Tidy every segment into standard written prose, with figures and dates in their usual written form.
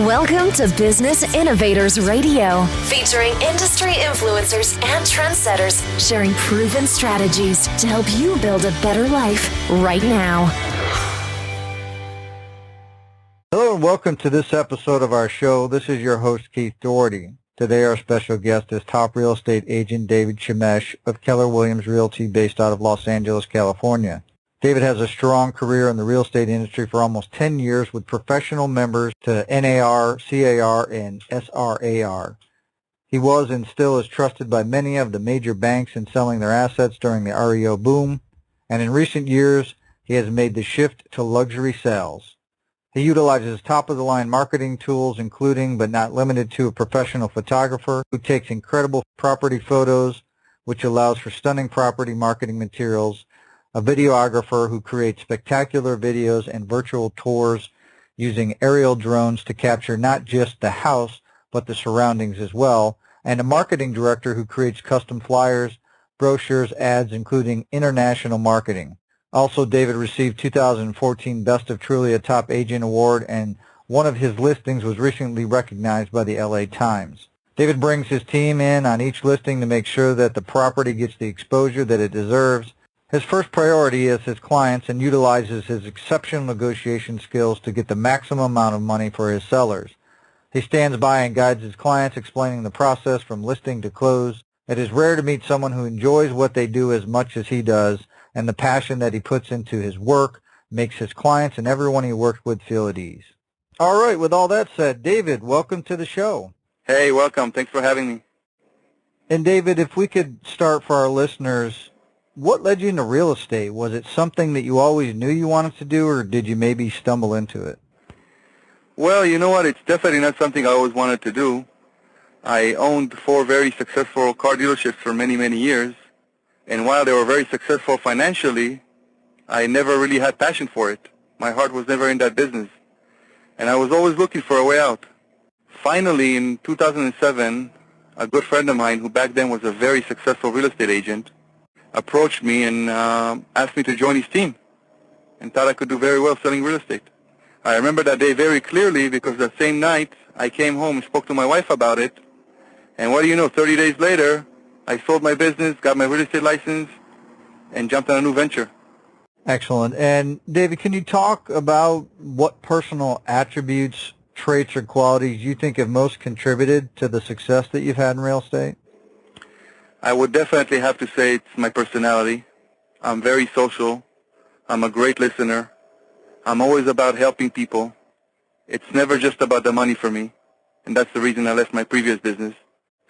Welcome to Business Innovators Radio, featuring industry influencers and trendsetters sharing proven strategies to help you build a better life right now. Hello and welcome to this episode of our show. This is your host, Keith Doherty. Today our special guest is top real estate agent David Shemesh of Keller Williams Realty based out of Los Angeles, California. David has a strong career in the real estate industry for almost 10 years with professional members to NAR, CAR, and SRAR. He was and still is trusted by many of the major banks in selling their assets during the REO boom, and in recent years he has made the shift to luxury sales. He utilizes top-of-the-line marketing tools, including but not limited to a professional photographer who takes incredible property photos, which allows for stunning property marketing materials, a videographer who creates spectacular videos and virtual tours using aerial drones to capture not just the house, but the surroundings as well, and a marketing director who creates custom flyers, brochures, ads, including international marketing. Also, David received 2014 Best of Trulia Top Agent Award, and one of his listings was recently recognized by the LA Times. David brings his team in on each listing to make sure that the property gets the exposure that it deserves. His first priority is his clients and utilizes his exceptional negotiation skills to get the maximum amount of money for his sellers. He stands by and guides his clients, explaining the process from listing to close. It is rare to meet someone who enjoys what they do as much as he does, and the passion that he puts into his work makes his clients and everyone he works with feel at ease. All right, with all that said, David, welcome to the show. Hey, welcome. Thanks for having me. And David, if we could start for our listeners, what led you into real estate? Was it something that you always knew you wanted to do, or did you maybe stumble into it? Well, you know what? It's definitely not something I always wanted to do. I owned 4 very successful car dealerships for many, many years. And while they were very successful financially, I never really had passion for it. My heart was never in that business. And I was always looking for a way out. Finally, in 2007, a good friend of mine, who back then was a very successful real estate agent, approached me and asked me to join his team and thought I could do very well selling real estate. I remember that day very clearly because that same night I came home and spoke to my wife about it. And what do you know, 30 days later, I sold my business, got my real estate license, and jumped on a new venture. Excellent. And David, can you talk about what personal attributes, traits, or qualities you think have most contributed to the success that you've had in real estate? I would definitely have to say it's my personality. I'm very social. I'm a great listener. I'm always about helping people. It's never just about the money for me, and that's the reason I left my previous business.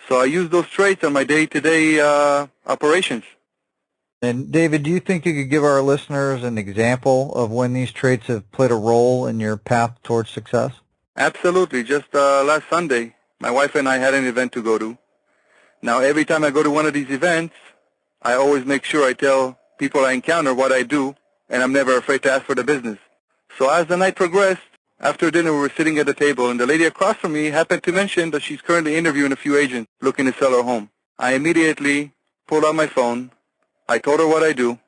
So I use those traits on my day-to-day operations. And David, do you think you could give our listeners an example of when these traits have played a role in your path towards success? Absolutely. Just last Sunday, my wife and I had an event to go to. Now, every time I go to one of these events, I always make sure I tell people I encounter what I do, and I'm never afraid to ask for the business. So as the night progressed, after dinner we were sitting at the table, and the lady across from me happened to mention that she's currently interviewing a few agents looking to sell her home. I immediately pulled out my phone. I told her what I do.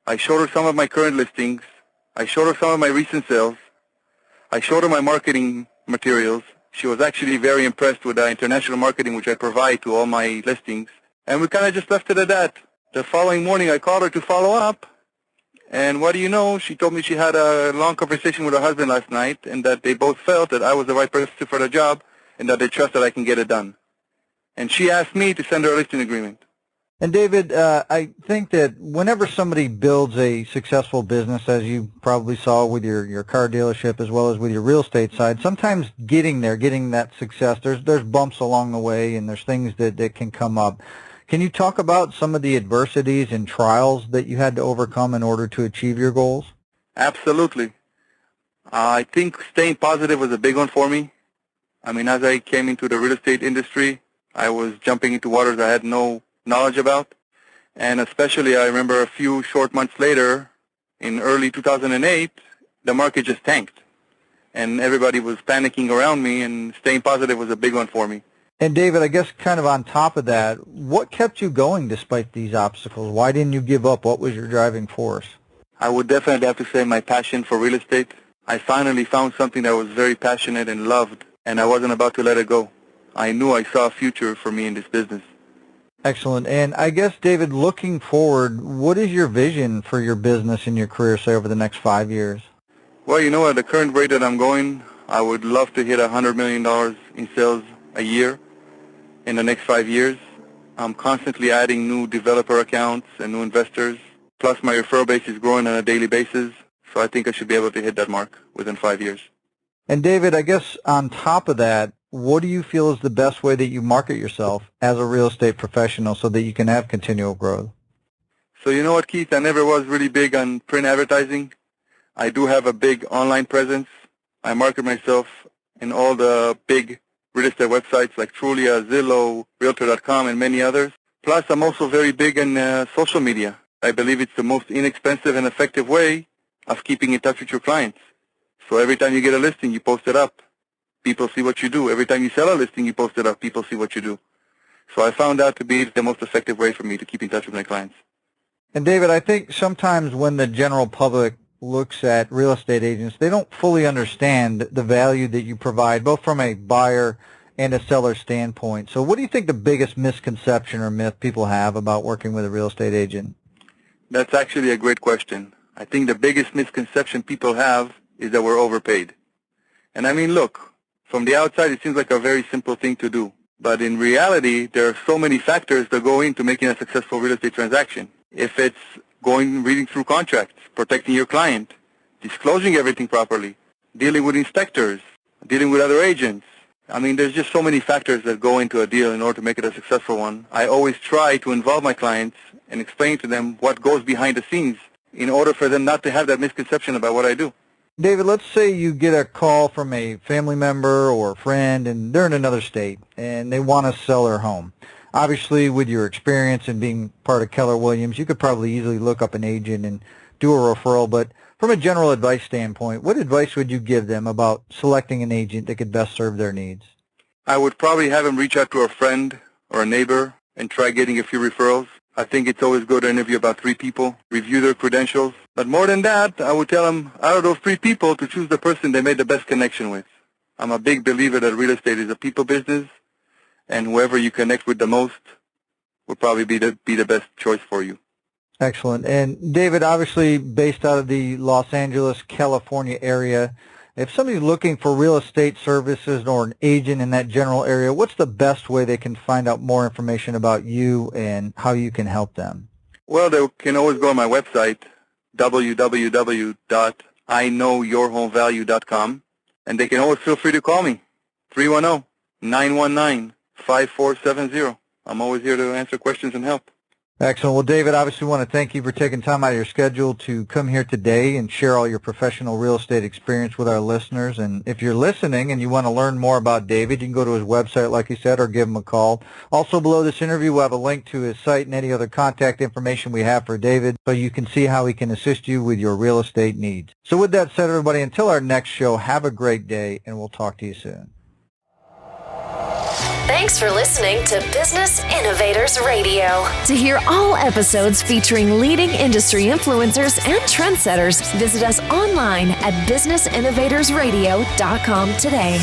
I showed her some of my current listings. I showed her some of my recent sales. I showed her my marketing materials. She was actually very impressed with the international marketing which I provide to all my listings. And we kind of just left it at that. The following morning I called her to follow up. And what do you know? She told me she had a long conversation with her husband last night and that they both felt that I was the right person for the job and that they trust that I can get it done. And she asked me to send her a listing agreement. And David, I think that whenever somebody builds a successful business, as you probably saw with your car dealership as well as with your real estate side, sometimes getting that success, there's bumps along the way and there's things that can come up. Can you talk about some of the adversities and trials that you had to overcome in order to achieve your goals? Absolutely. I think staying positive was a big one for me. I mean, as I came into the real estate industry, I was jumping into waters I had no knowledge about. And especially I remember a few short months later, in early 2008, the market just tanked. And everybody was panicking around me, and staying positive was a big one for me. And David, I guess kind of on top of that, what kept you going despite these obstacles? Why didn't you give up? What was your driving force? I would definitely have to say my passion for real estate. I finally found something that was very passionate and loved, and I wasn't about to let it go. I knew I saw a future for me in this business. Excellent. And I guess, David, looking forward, what is your vision for your business and your career, say, over the next 5 years? Well, you know, at the current rate that I'm going, I would love to hit $100 million in sales a year in the next 5 years. I'm constantly adding new developer accounts and new investors. Plus, my referral base is growing on a daily basis. So I think I should be able to hit that mark within 5 years. And David, I guess on top of that, what do you feel is the best way that you market yourself as a real estate professional so that you can have continual growth? So you know what, Keith? I never was really big on print advertising. I do have a big online presence. I market myself in all the big real estate websites like Trulia, Zillow, Realtor.com, and many others. Plus, I'm also very big in social media. I believe it's the most inexpensive and effective way of keeping in touch with your clients. So every time you get a listing, you post it up. People see what you do. Every time you sell a listing, you post it up. People see what you do. So I found that to be the most effective way for me to keep in touch with my clients. And David, I think sometimes when the general public looks at real estate agents, they don't fully understand the value that you provide, both from a buyer and a seller standpoint. So what do you think the biggest misconception or myth people have about working with a real estate agent? That's actually a great question. I think the biggest misconception people have is that we're overpaid. And I mean, look, from the outside, it seems like a very simple thing to do. But in reality, there are so many factors that go into making a successful real estate transaction. If it's reading through contracts, protecting your client, disclosing everything properly, dealing with inspectors, dealing with other agents. I mean, there's just so many factors that go into a deal in order to make it a successful one. I always try to involve my clients and explain to them what goes behind the scenes in order for them not to have that misconception about what I do. David, let's say you get a call from a family member or a friend, and they're in another state, and they want to sell their home. Obviously, with your experience and being part of Keller Williams, you could probably easily look up an agent and do a referral. But from a general advice standpoint, what advice would you give them about selecting an agent that could best serve their needs? I would probably have them reach out to a friend or a neighbor and try getting a few referrals. I think it's always good to interview about 3 people, review their credentials. But more than that, I would tell them, out of those 3 people, to choose the person they made the best connection with. I'm a big believer that real estate is a people business, and whoever you connect with the most will probably be the best choice for you. Excellent. And David, obviously based out of the Los Angeles, California area, if somebody's looking for real estate services or an agent in that general area, what's the best way they can find out more information about you and how you can help them? Well, they can always go on my website, www.iknowyourhomevalue.com, and they can always feel free to call me, 310-919-5470. I'm always here to answer questions and help. Excellent. Well, David, obviously want to thank you for taking time out of your schedule to come here today and share all your professional real estate experience with our listeners. And if you're listening and you want to learn more about David, you can go to his website, like he said, or give him a call. Also, below this interview, we'll have a link to his site and any other contact information we have for David so you can see how he can assist you with your real estate needs. So with that said, everybody, until our next show, have a great day, and we'll talk to you soon. Thanks for listening to Business Innovators Radio. To hear all episodes featuring leading industry influencers and trendsetters, visit us online at businessinnovatorsradio.com today.